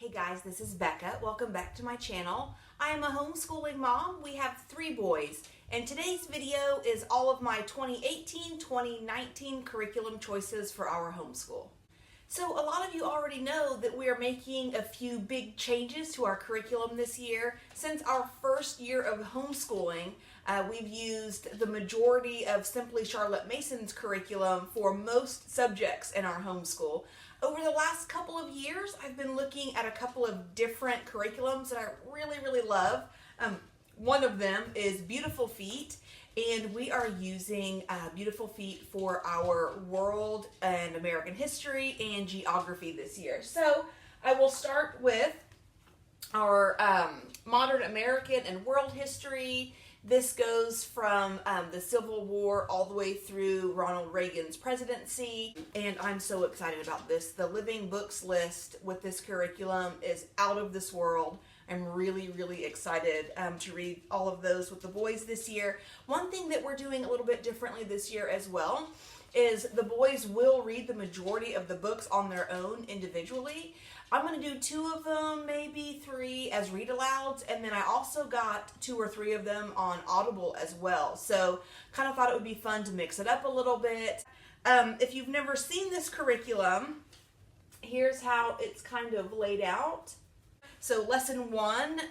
Hey guys, this is Becca. Welcome back to my channel. I am a homeschooling mom. We have 3 boys, and today's video is all of my 2018-2019 curriculum choices for our homeschool. So a lot of you already know that we are making a few big changes to our curriculum this year. Since our first year of homeschooling, we've used the majority of Simply Charlotte Mason's curriculum for most subjects in our homeschool. Over the last couple of years, I've been looking at a couple of different curriculums that I really love. One of them is Beautiful Feet, and we are using Beautiful Feet for our world and American history and geography this year. So I will start with our modern American and world history. This goes from the Civil War all the way through Ronald Reagan's presidency, and I'm so excited about this. The Living Books list with this curriculum is out of this world. I'm really excited to read all of those with the boys this year. One thing that we're doing a little bit differently this year as well is the boys will read the majority of the books on their own individually. I'm going to do 2 of them, maybe 3 as read alouds, and then I also got 2 or 3 of them on Audible as well. So kind of thought it would be fun to mix it up a little bit. If you've never seen this curriculum, here's how it's kind of laid out. So lesson 1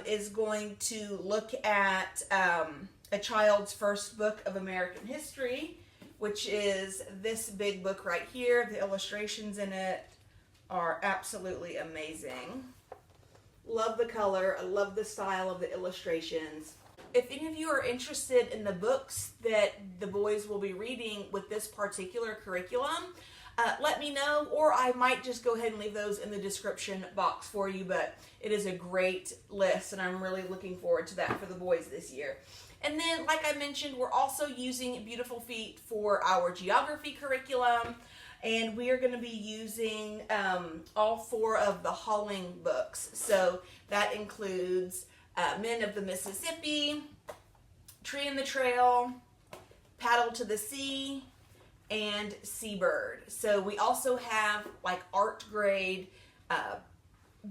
is going to look at a child's first book of American history, which is this big book right here. The illustrations in it are absolutely amazing. Love the color, I love the style of the illustrations. If any of you are interested in the books that the boys will be reading with this particular curriculum, let me know, or I might just go ahead and leave those in the description box for you, but it is a great list and I'm really looking forward to that for the boys this year. And then, like I mentioned, we're also using Beautiful Feet for our geography curriculum, and we are going to be using all 4 of the Hauling books. So that includes Men of the Mississippi, Tree in the Trail, Paddle to the Sea, and Seabird. So we also have like art grade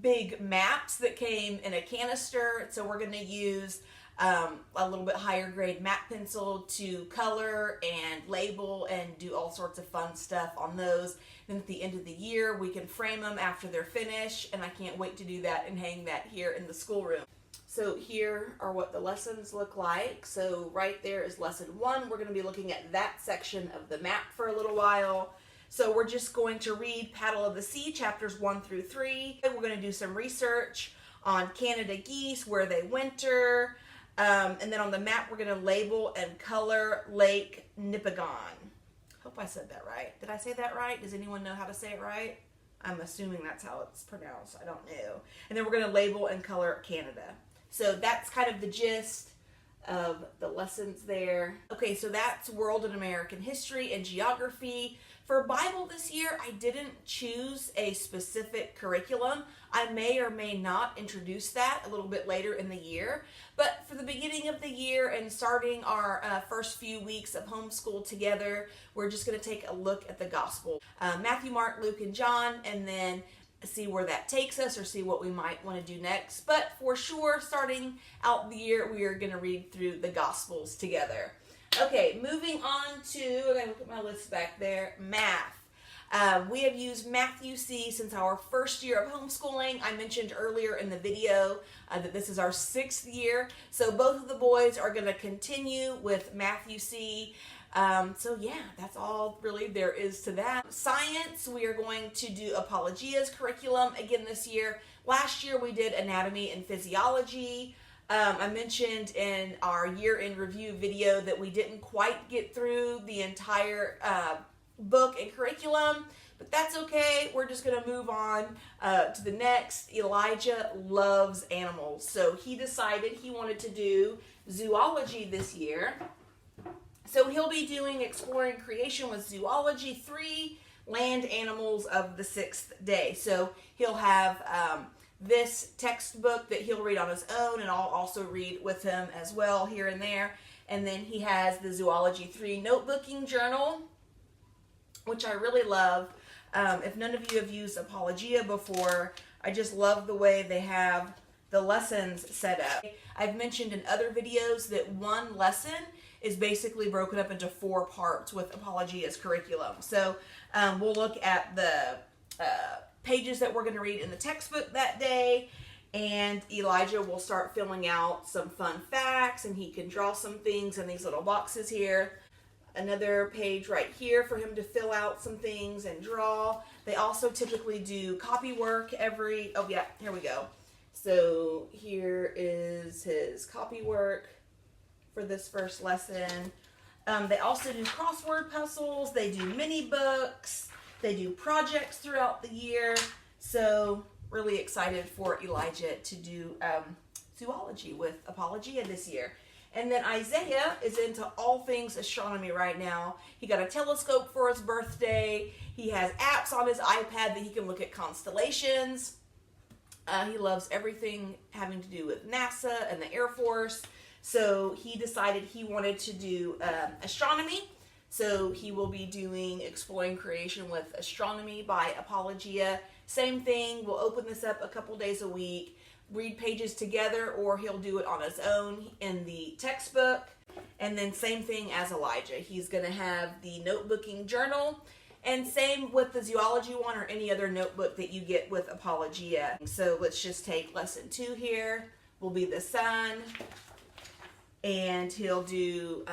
big maps that came in a canister. So we're going to use a little bit higher grade map pencil to color and label and do all sorts of fun stuff on those. Then at the end of the year, we can frame them after they're finished, and I can't wait to do that and hang that here in the schoolroom. So here are what the lessons look like. So right there is lesson 1. We're going to be looking at that section of the map for a little while. So we're just going to read Paddle of the Sea, chapters 1 through 3. We're going to do some research on Canada geese, where they winter. And then on the map, we're going to label and color Lake Nipigon. Hope I said that right. Did I say that right? Does anyone know how to say it right? I'm assuming that's how it's pronounced. I don't know. And then we're going to label and color Canada. So that's kind of the gist of the lessons there. Okay, so that's world and American history and geography. For Bible this year, I didn't choose a specific curriculum. I may or may not introduce that a little bit later in the year. But for the beginning of the year and starting our first few weeks of homeschool together, we're just going to take a look at the gospel. Matthew, Mark, Luke, and John, and then see where that takes us or see what we might want to do next. But for sure, starting out the year, we are going to read through the Gospels together. Okay, moving on to, I'm going to look at my list back there, math. We have used Math-U-See since our first year of homeschooling. I mentioned earlier in the video that this is our 6th year. So both of the boys are going to continue with Math-U-See. So yeah, that's all really there is to that. Science, we are going to do Apologia's curriculum again this year. Last year we did Anatomy and Physiology. I mentioned in our year-end review video that we didn't quite get through the entire book and curriculum, but that's okay. We're just going to move on to the next. Elijah loves animals, so he decided he wanted to do zoology this year. So he'll be doing Exploring Creation with Zoology 3, Land Animals of the 6th Day. So he'll have this textbook that he'll read on his own, and I'll also read with him as well here and there. And then he has the Zoology 3 notebooking journal, which I really love. If none of you have used Apologia before, I just love the way they have the lessons set up. I've mentioned in other videos that one lesson is basically broken up into 4 parts with Apologia's curriculum. So we'll look at the pages that we're going to read in the textbook that day, and Elijah will start filling out some fun facts, and he can draw some things in these little boxes here. Another page right here for him to fill out some things and draw. They also typically do copy work oh yeah, here we go. So here is his copy work for this first lesson. They also do crossword puzzles, they do mini books, they do projects throughout the year. So really excited for Elijah to do zoology with Apologia this year. And then Isaiah is into all things astronomy right now. He got a telescope for his birthday. He has apps on his iPad that he can look at constellations. He loves everything having to do with NASA and the Air Force. So he decided he wanted to do astronomy. So he will be doing Exploring Creation with Astronomy by Apologia. Same thing, we'll open this up a couple days a week, read pages together, or he'll do it on his own in the textbook. And then same thing as Elijah. He's going to have the notebooking journal, and same with the zoology one or any other notebook that you get with Apologia. So let's just take lesson 2 here. Will be the sun, and he'll do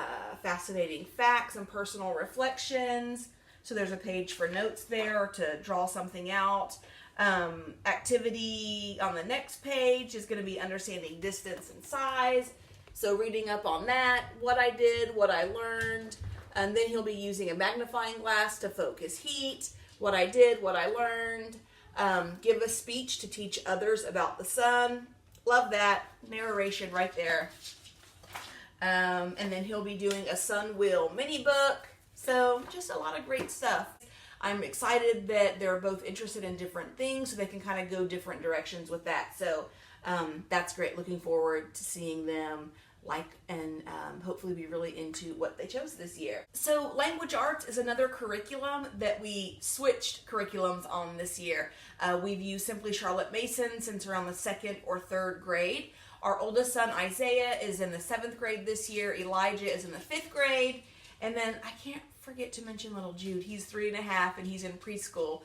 fascinating facts and personal reflections. So there's a page for notes there to draw something out. Activity on the next page is going to be understanding distance and size. So reading up on that, what I did, what I learned. And then he'll be using a magnifying glass to focus heat, what I did, what I learned. Give a speech to teach others about the sun. Love that. Narration right there. And then he'll be doing a Sun Wheel mini book. So just a lot of great stuff. I'm excited that they're both interested in different things, so they can kind of go different directions with that. So that's great. Looking forward to seeing them and hopefully be really into what they chose this year. So language arts is another curriculum that we switched curriculums on this year. We've used Simply Charlotte Mason since around the 2nd or 3rd grade. Our oldest son Isaiah is in the 7th grade this year. Elijah is in the 5th grade. And then I can't forget to mention little Jude. He's 3.5 and he's in preschool.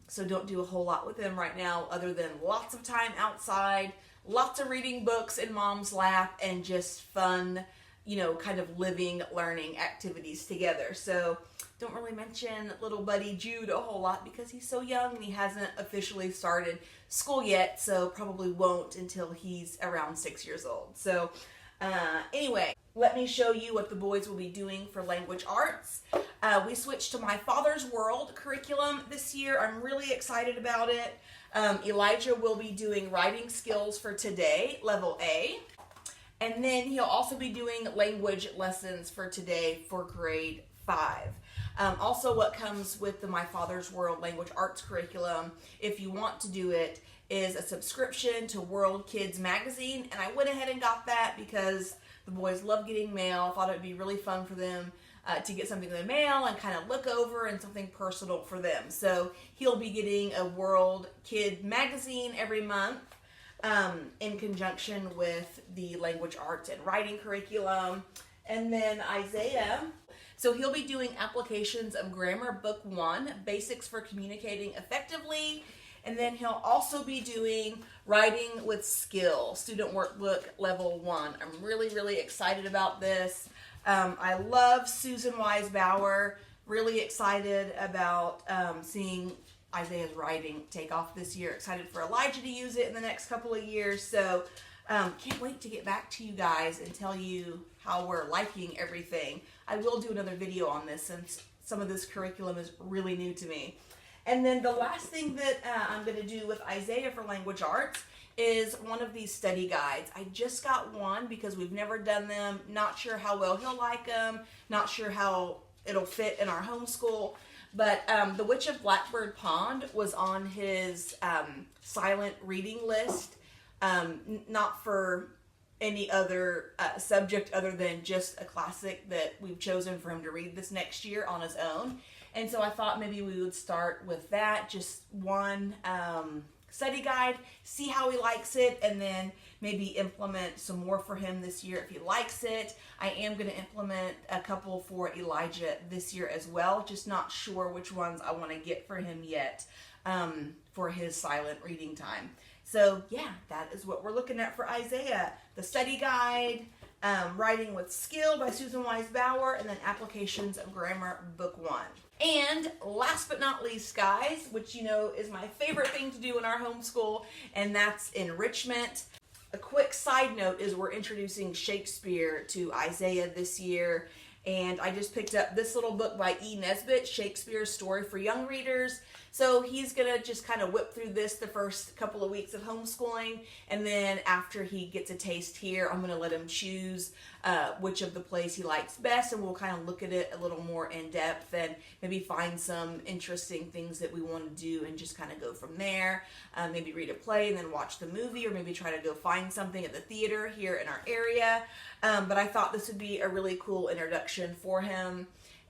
So don't do a whole lot with him right now other than lots of time outside, lots of reading books in mom's lap, and just fun, kind of living, learning activities together. So don't really mention little buddy Jude a whole lot because he's so young and he hasn't officially started school yet, so probably won't until he's around 6 years old. So anyway, let me show you what the boys will be doing for language arts. We switched to My Father's World curriculum this year. I'm really excited about it. Elijah will be doing writing skills for today, level A. And then he'll also be doing language lessons for today for grade 5. Also, what comes with the My Father's World language arts curriculum, if you want to do it, is a subscription to World Kids magazine. And I went ahead and got that because the boys love getting mail. I thought it would be really fun for them to get something in the mail and kind of look over, and something personal for them. So he'll be getting a World Kid magazine every month in conjunction with the language arts and writing curriculum. And then Isaiah, so he'll be doing applications of Grammar Book 1, Basics for Communicating Effectively. And then he'll also be doing Writing with Skill, Student Workbook Level 1. I'm really, really excited about this. I love Susan Wise Bauer. Really excited about seeing Isaiah's writing take off this year. Excited for Elijah to use it in the next couple of years. So can't wait to get back to you guys and tell you how we're liking everything. I will do another video on this since some of this curriculum is really new to me. And then the last thing that I'm going to do with Isaiah for language arts is one of these study guides. I just got one because we've never done them. Not sure how well he'll like them. Not sure how it'll fit in our homeschool. But The Witch of Blackbird Pond was on his silent reading list. Not for any other subject other than just a classic that we've chosen for him to read this next year on his own. And so I thought maybe we would start with that, just one study guide, see how he likes it, and then maybe implement some more for him this year if he likes it. I am going to implement a couple for Elijah this year as well, just not sure which ones I want to get for him yet for his silent reading time. So yeah, that is what we're looking at for Isaiah. The study guide, Writing with Skill by Susan Wise Bauer, and then Applications of Grammar, Book 1. And last but not least, guys, which you know is my favorite thing to do in our homeschool, and that's Enrichment. A quick side note is we're introducing Shakespeare to Isaiah this year, and I just picked up this little book by E. Nesbitt, Shakespeare's Story for Young Readers. So he's going to just kind of whip through this the first couple of weeks of homeschooling, and then after he gets a taste here, I'm going to let him choose which of the plays he likes best, and we'll kind of look at it a little more in depth and maybe find some interesting things that we want to do and just kind of go from there. Maybe read a play and then watch the movie, or maybe try to go find something at the theater here in our area. But I thought this would be a really cool introduction for him.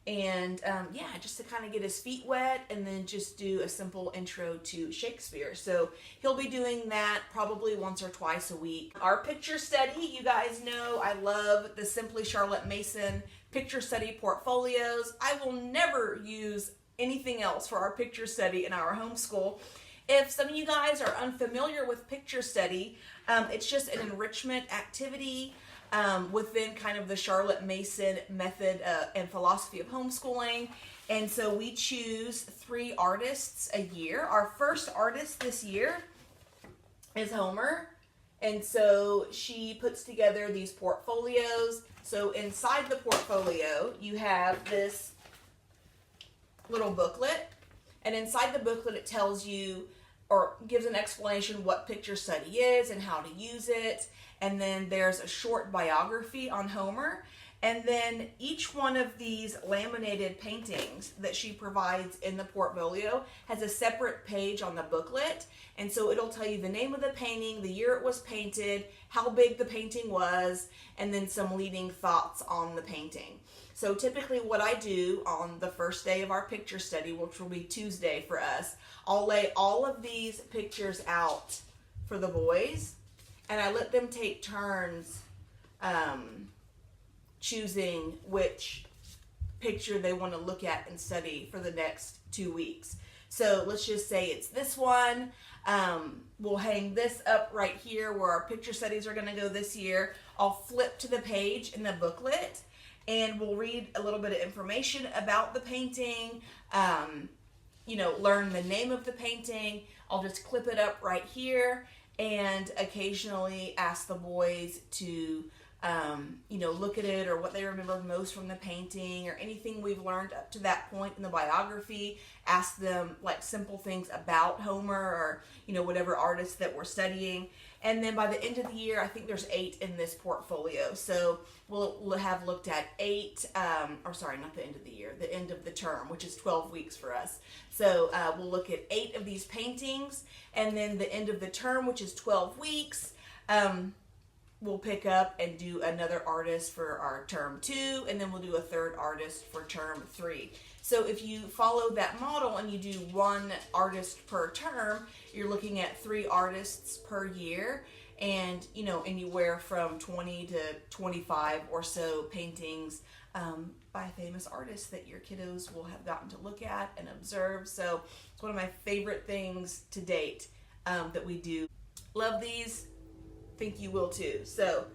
And yeah, just to kind of get his feet wet and then just do a simple intro to Shakespeare. So he'll be doing that probably once or twice a week. Our picture study, you guys know I love the Simply Charlotte Mason picture study portfolios. I will never use anything else for our picture study in our homeschool. If some of you guys are unfamiliar with picture study, it's just an enrichment activity within kind of the Charlotte Mason method and philosophy of homeschooling. And so we choose 3 artists a year. Our first artist this year is Homer. And so she puts together these portfolios. So inside the portfolio, you have this little booklet. And inside the booklet, it tells you or gives an explanation what picture study is and how to use it. And then there's a short biography on Homer. And then each one of these laminated paintings that she provides in the portfolio has a separate page on the booklet. And so it'll tell you the name of the painting, the year it was painted, how big the painting was, and then some leading thoughts on the painting. So typically what I do on the first day of our picture study, which will be Tuesday for us, I'll lay all of these pictures out for the boys, and I let them take turns choosing which picture they want to look at and study for the next 2 weeks. So let's just say it's this one. We'll hang this up right here where our picture studies are going to go this year. I'll flip to the page in the booklet, and we'll read a little bit of information about the painting, learn the name of the painting. I'll just clip it up right here and occasionally ask the boys to, look at it or what they remember most from the painting or anything we've learned up to that point in the biography. Ask them like simple things about Homer or, whatever artist that we're studying. And then by the end of the year, I think there's 8 in this portfolio. So we'll have looked at 8, not the end of the year, the end of the term, which is 12 weeks for us. So we'll look at 8 of these paintings, and then the end of the term, which is 12 weeks, we'll pick up and do another artist for our term 2, and then we'll do a third artist for term 3. So if you follow that model and you do 1 artist per term, you're looking at 3 artists per year, and anywhere from 20 to 25 or so paintings by famous artists that your kiddos will have gotten to look at and observe. So it's one of my favorite things to date that we do. Love these. Think you will too. So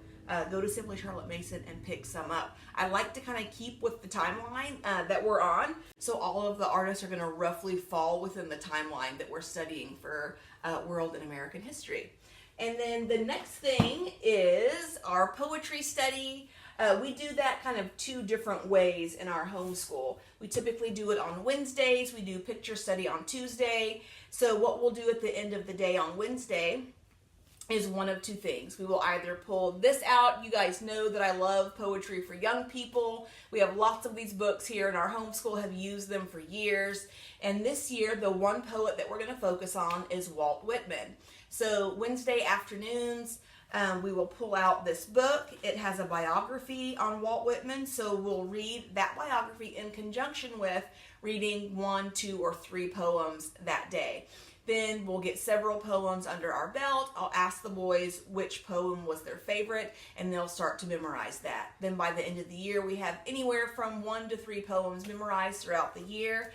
go to Simply Charlotte Mason and pick some up. I like to kind of keep with the timeline that we're on. So all of the artists are going to roughly fall within the timeline that we're studying for world and American history. And then the next thing is our poetry study. We do that kind of 2 different ways in our homeschool. We typically do it on Wednesdays. We do picture study on Tuesday. So what we'll do at the end of the day on Wednesday is one of 2 things. We will either pull this out. You guys know that I love poetry for young people. We have lots of these books here in our homeschool, have used them for years. And this year, the one poet that we're going to focus on is Walt Whitman. So Wednesday afternoons, we will pull out this book. It has a biography on Walt Whitman, so we'll read that biography in conjunction with reading 1, 2, or 3 poems that day. Then we'll get several poems under our belt. I'll ask the boys which poem was their favorite, and they'll start to memorize that. Then by the end of the year, we have anywhere from 1 to 3 poems memorized throughout the year,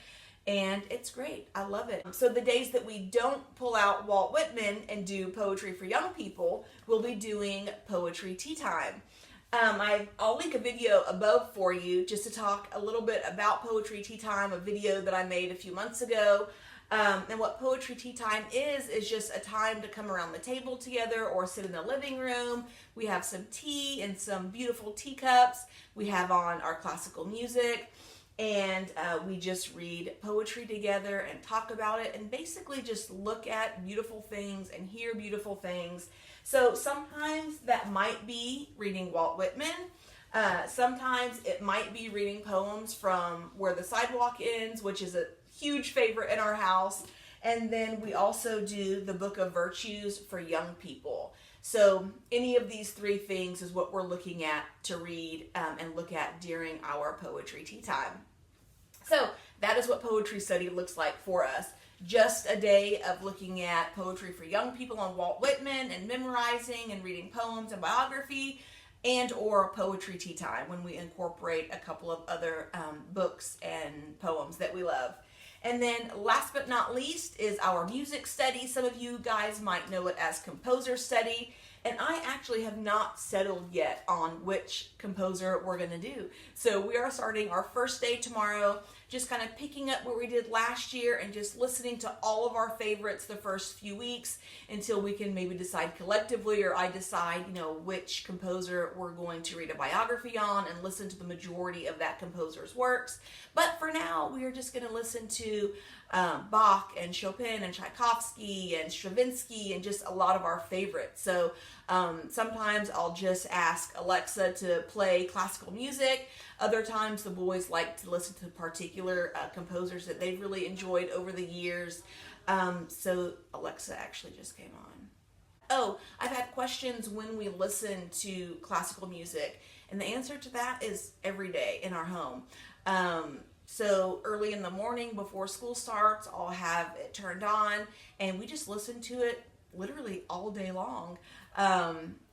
and it's great. I love it. So the days that we don't pull out Walt Whitman and do poetry for young people, we'll be doing poetry tea time. I'll link a video above for you just to talk a little bit about poetry tea time, a video that I made a few months ago. And what poetry tea time is just a time to come around the table together or sit in the living room. We have some tea and some beautiful teacups. We have on our classical music, and we just read poetry together and talk about it and basically just look at beautiful things and hear beautiful things. So sometimes that might be reading Walt Whitman. Sometimes it might be reading poems from Where the Sidewalk Ends, which is a huge favorite in our house. And then we also do the Book of Virtues for young people. So any of these 3 things is what we're looking at to read and look at during our poetry tea time. So that is what poetry study looks like for us. Just a day of looking at poetry for young people on Walt Whitman and memorizing and reading poems and biography, and or poetry tea time when we incorporate a couple of other books and poems that we love. And then last but not least is our music study. Some of you guys might know it as composer study. And I actually have not settled yet on which composer we're going to do. So we are starting our first day tomorrow, just kind of picking up what we did last year and just listening to all of our favorites the first few weeks until we can maybe decide collectively, or I decide, which composer we're going to read a biography on and listen to the majority of that composer's works. But for now, we are just going to listen to Bach and Chopin and Tchaikovsky and Stravinsky and just a lot of our favorites. So sometimes I'll just ask Alexa to play classical music. Other times the boys like to listen to particular composers that they've really enjoyed over the years. So Alexa actually just came on. Oh, I've had questions when we listen to classical music, and the answer to that is every day in our home. So early in the morning before school starts, I'll have it turned on and we just listen to it literally all day long.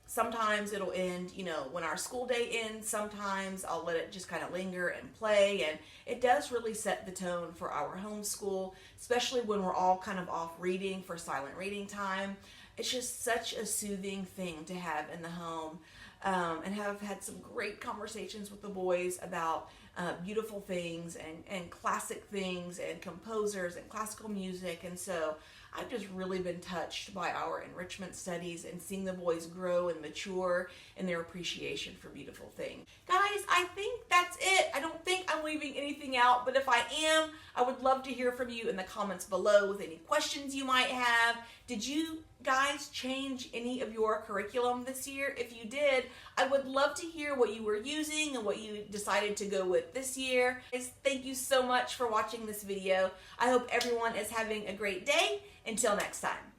Sometimes it'll end, when our school day ends. Sometimes I'll let it just kind of linger and play, and it does really set the tone for our homeschool, especially when we're all kind of off reading for silent reading time. It's just such a soothing thing to have in the home, and have had some great conversations with the boys about beautiful things and classic things and composers and classical music. And so I've just really been touched by our enrichment studies and seeing the boys grow and mature in their appreciation for beautiful things. Guys, I think that's it. I don't think I'm leaving anything out, but if I am, I would love to hear from you in the comments below with any questions you might have. Did you guys change any of your curriculum this year? If you did, I would love to hear what you were using and what you decided to go with this year. Thank you so much for watching this video. I hope everyone is having a great day. Until next time.